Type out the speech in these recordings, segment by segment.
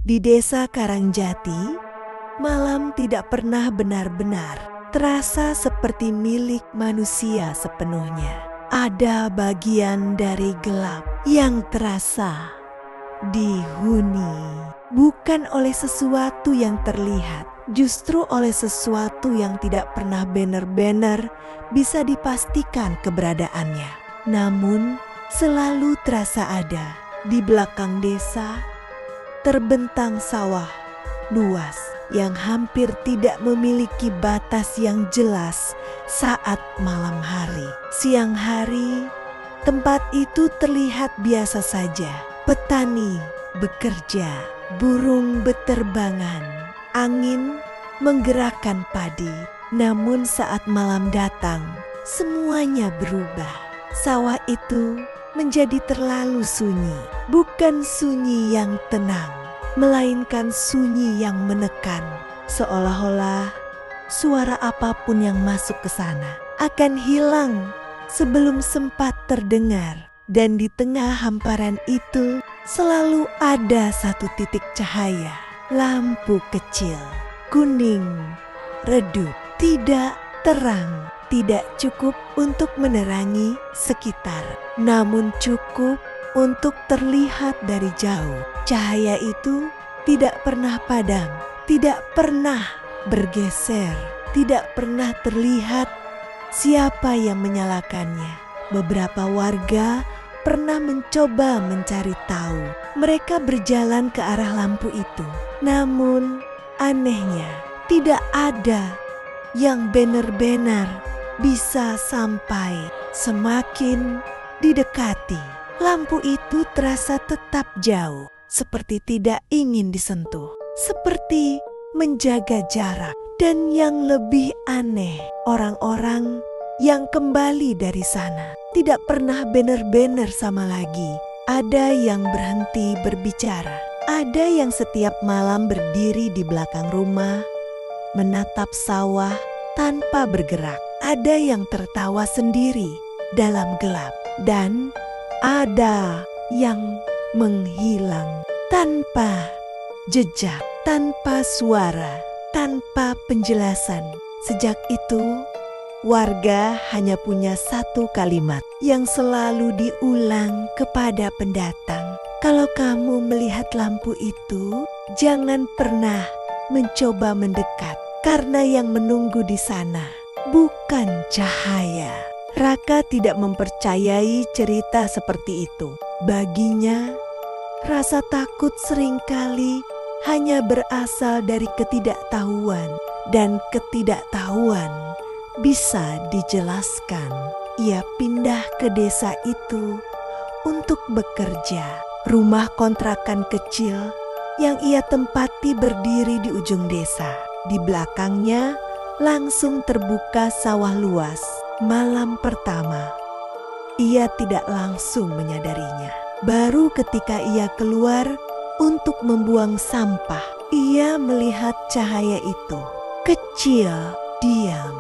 Di desa Karangjati, malam tidak pernah benar-benar terasa seperti milik manusia sepenuhnya. Ada bagian dari gelap yang terasa dihuni, bukan oleh sesuatu yang terlihat, justru oleh sesuatu yang tidak pernah benar-benar bisa dipastikan keberadaannya. Namun selalu terasa ada. Di belakang desa terbentang sawah luas yang hampir tidak memiliki batas yang jelas saat malam hari. Siang hari, tempat itu terlihat biasa saja. Petani bekerja, burung beterbangan, angin menggerakkan padi. Namun saat malam datang, semuanya berubah. Sawah itu menjadi terlalu sunyi, bukan sunyi yang tenang, melainkan sunyi yang menekan, seolah-olah suara apapun yang masuk ke sana akan hilang sebelum sempat terdengar. Dan di tengah hamparan itu selalu ada satu titik cahaya, lampu kecil, kuning, redup, tidak terang, tidak cukup untuk menerangi sekitar, namun cukup untuk terlihat dari jauh. Cahaya itu tidak pernah padam, tidak pernah bergeser, tidak pernah terlihat siapa yang menyalakannya. Beberapa warga pernah mencoba mencari tahu. Mereka berjalan ke arah lampu itu, namun anehnya tidak ada yang benar-benar bisa sampai. Semakin didekati, lampu itu terasa tetap jauh, seperti tidak ingin disentuh, seperti menjaga jarak. Dan yang lebih aneh, orang-orang yang kembali dari sana tidak pernah benar-benar sama lagi. Ada yang berhenti berbicara, ada yang setiap malam berdiri di belakang rumah, menatap sawah tanpa bergerak. Ada yang tertawa sendiri dalam gelap, dan ada yang menghilang tanpa jejak, tanpa suara, tanpa penjelasan. Sejak itu, warga hanya punya satu kalimat yang selalu diulang kepada pendatang. Kalau kamu melihat lampu itu, jangan pernah mencoba mendekat, karena yang menunggu di sana bukan cahaya. Raka tidak mempercayai cerita seperti itu. Baginya, rasa takut seringkali hanya berasal dari ketidaktahuan, dan ketidaktahuan bisa dijelaskan. Ia pindah ke desa itu untuk bekerja. Rumah kontrakan kecil yang ia tempati berdiri di ujung desa. Di belakangnya langsung terbuka sawah luas. Malam pertama, ia tidak langsung menyadarinya. Baru ketika ia keluar untuk membuang sampah, ia melihat cahaya itu. Kecil, diam,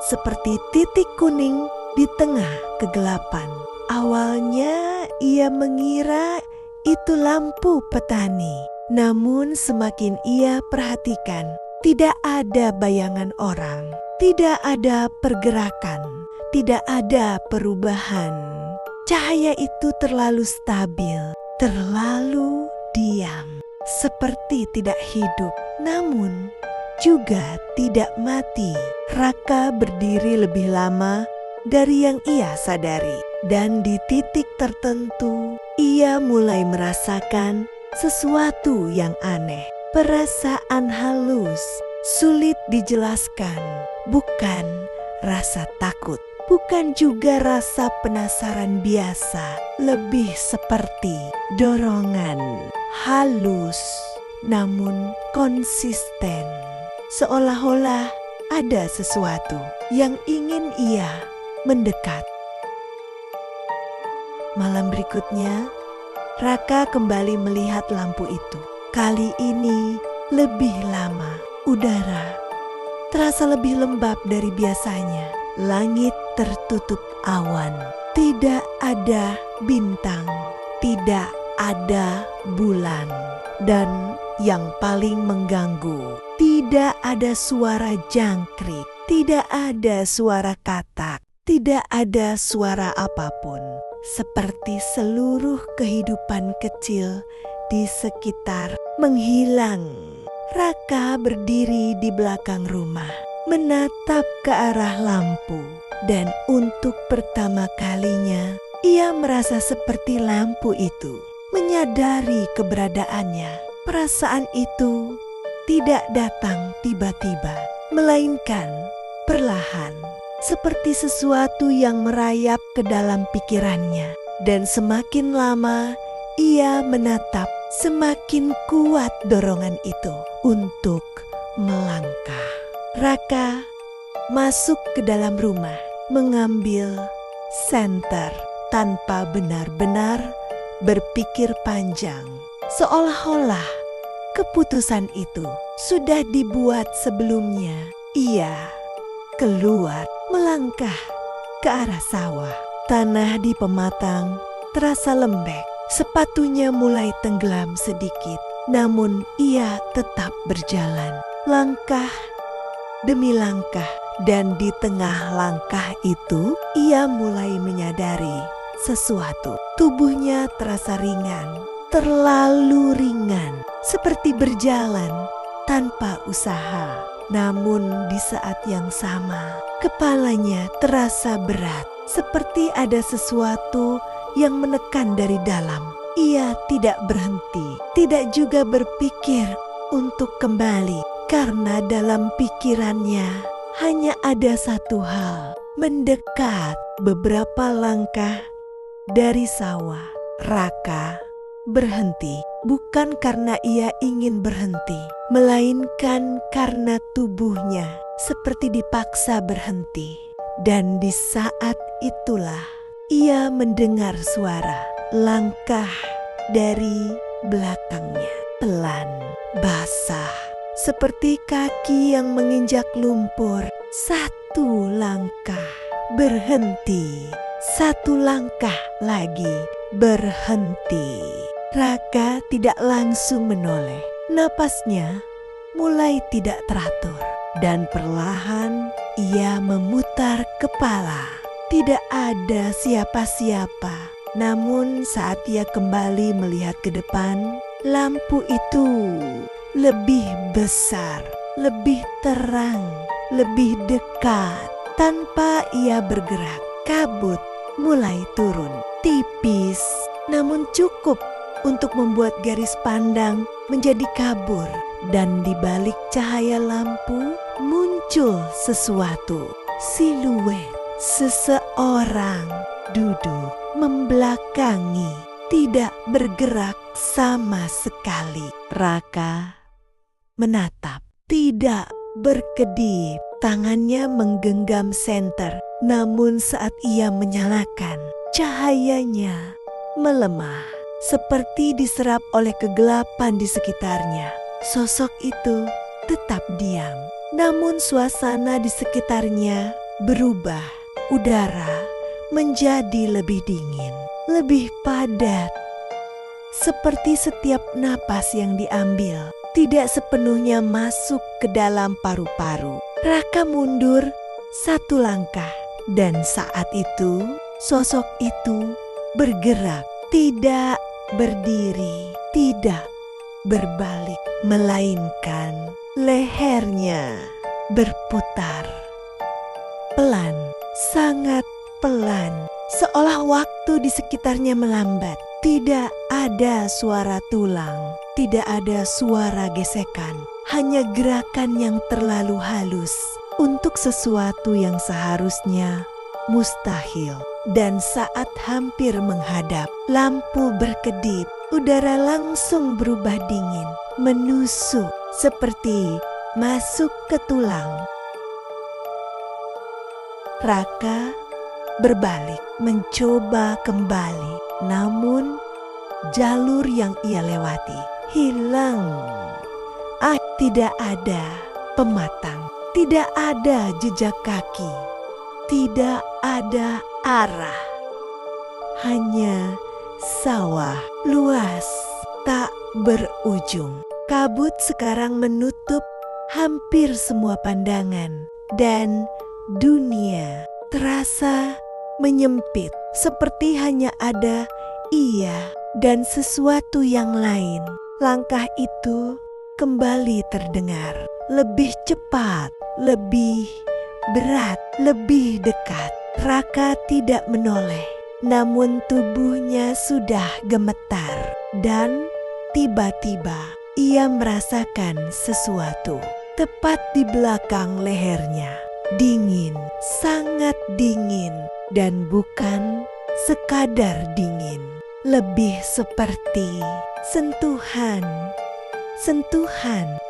seperti titik kuning di tengah kegelapan. Awalnya ia mengira itu lampu petani. Namun semakin ia perhatikan, tidak ada bayangan orang, tidak ada pergerakan, tidak ada perubahan. Cahaya itu terlalu stabil, terlalu diam, seperti tidak hidup, namun juga tidak mati. Raka berdiri lebih lama dari yang ia sadari, dan di titik tertentu ia mulai merasakan sesuatu yang aneh. Perasaan halus, sulit dijelaskan. Bukan rasa takut, bukan juga rasa penasaran biasa. Lebih seperti dorongan halus namun konsisten. Seolah-olah ada sesuatu yang ingin ia mendekat. Malam berikutnya, Raka kembali melihat lampu itu. Kali ini lebih lama. Udara terasa lebih lembab dari biasanya. Langit tertutup awan. Tidak ada bintang. Tidak ada bulan. Dan yang paling mengganggu, tidak ada suara jangkrik, tidak ada suara katak, tidak ada suara apapun. Seperti seluruh kehidupan kecil di sekitar menghilang. Raka berdiri di belakang rumah, menatap ke arah lampu. Dan untuk pertama kalinya, ia merasa seperti lampu itu menyadari keberadaannya. Perasaan itu tidak datang tiba-tiba, melainkan perlahan, seperti sesuatu yang merayap ke dalam pikirannya. Dan semakin lama ia menatap, semakin kuat dorongan itu untuk melangkah. Raka masuk ke dalam rumah, mengambil senter tanpa benar-benar berpikir panjang. Seolah-olah keputusan itu sudah dibuat sebelumnya. Ia keluar, melangkah ke arah sawah. Tanah di pematang terasa lembek. Sepatunya mulai tenggelam sedikit, namun ia tetap berjalan. Langkah demi langkah, dan di tengah langkah itu ia mulai menyadari sesuatu. Tubuhnya terasa ringan, terlalu ringan, seperti berjalan tanpa usaha. Namun di saat yang sama, kepalanya terasa berat, seperti ada sesuatu yang menekan dari dalam. Ia tidak berhenti, tidak juga berpikir untuk kembali, karena dalam pikirannya hanya ada satu hal: mendekat beberapa langkah dari sawah. Raka berhenti, bukan karena ia ingin berhenti, melainkan karena tubuhnya seperti dipaksa berhenti. Dan di saat itulah ia mendengar suara langkah dari belakangnya, pelan, basah, seperti kaki yang menginjak lumpur. Satu langkah, berhenti. Satu langkah lagi, berhenti. Raka tidak langsung menoleh. Napasnya mulai tidak teratur, dan perlahan ia memutar kepala. Tidak ada siapa-siapa. Namun saat ia kembali melihat ke depan, lampu itu lebih besar, lebih terang, lebih dekat. Tanpa ia bergerak, kabut mulai turun. Tipis, namun cukup untuk membuat garis pandang menjadi kabur. Dan di balik cahaya lampu muncul sesuatu. Siluet seseorang duduk membelakangi, tidak bergerak sama sekali. Raka menatap, tidak berkedip. Tangannya menggenggam senter, namun saat ia menyalakan, cahayanya melemah, seperti diserap oleh kegelapan di sekitarnya. Sosok itu tetap diam, namun suasana di sekitarnya berubah. Udara menjadi lebih dingin, lebih padat, seperti setiap napas yang diambil tidak sepenuhnya masuk ke dalam paru-paru. Raka mundur satu langkah, dan saat itu sosok itu bergerak, tidak berdiri, tidak berbalik, melainkan lehernya berputar pelan, sangat pelan, seolah waktu di sekitarnya melambat. Tidak ada suara tulang, tidak ada suara gesekan, hanya gerakan yang terlalu halus untuk sesuatu yang seharusnya mustahil. Dan saat hampir menghadap, lampu berkedip, udara langsung berubah dingin, menusuk seperti masuk ke tulang. Raka berbalik, mencoba kembali. Namun jalur yang ia lewati hilang. Tidak ada pematang, tidak ada jejak kaki, tidak ada arah. Hanya sawah luas tak berujung. Kabut sekarang menutup hampir semua pandangan dan dunia terasa menyempit, seperti hanya ada ia dan sesuatu yang lain. Langkah itu kembali terdengar, lebih cepat, lebih berat, lebih dekat. Raka tidak menoleh, namun tubuhnya sudah gemetar dan tiba-tiba ia merasakan sesuatu tepat di belakang lehernya. Dingin, sangat dingin, dan bukan sekadar dingin, lebih seperti sentuhan.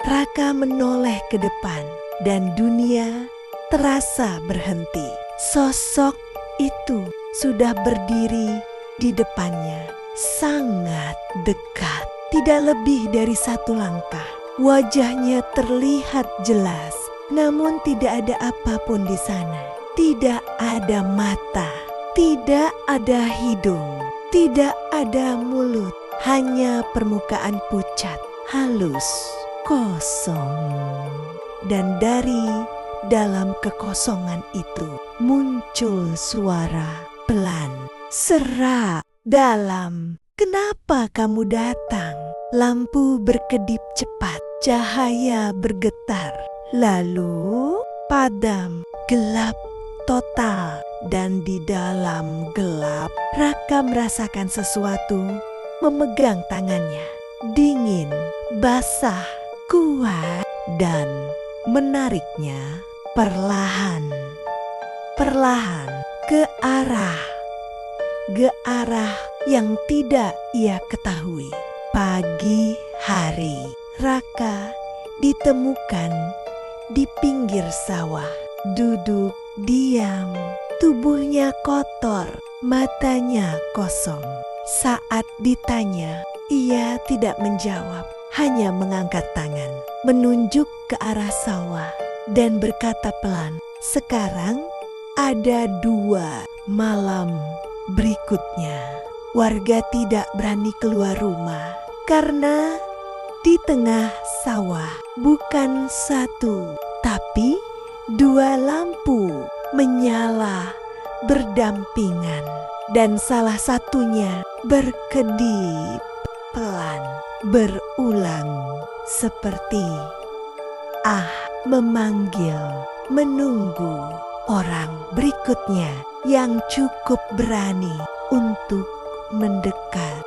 Raka menoleh ke depan dan dunia terasa berhenti. Sosok itu sudah berdiri di depannya, sangat dekat, tidak lebih dari 1 langkah. Wajahnya terlihat jelas, namun tidak ada apapun di sana. Tidak ada mata, tidak ada hidung, tidak ada mulut, hanya permukaan pucat, halus, kosong. Dan dari dalam kekosongan itu muncul suara pelan, serak, dalam. Kenapa kamu datang? Lampu berkedip cepat, cahaya bergetar, lalu padam, gelap total. Dan di dalam gelap, Raka merasakan sesuatu memegang tangannya. Dingin, basah, kuat, dan menariknya perlahan ke arah yang tidak ia ketahui. Pagi hari, Raka ditemukan di pinggir sawah, duduk diam, tubuhnya kotor, matanya kosong. Saat ditanya, ia tidak menjawab, hanya mengangkat tangan, menunjuk ke arah sawah dan berkata pelan, "Sekarang ada 2 malam berikutnya." Warga tidak berani keluar rumah karena di tengah sawah bukan 1, tapi 2 lampu menyala berdampingan, dan salah satunya berkedip pelan, berulang seperti memanggil, menunggu orang berikutnya yang cukup berani untuk mendekat.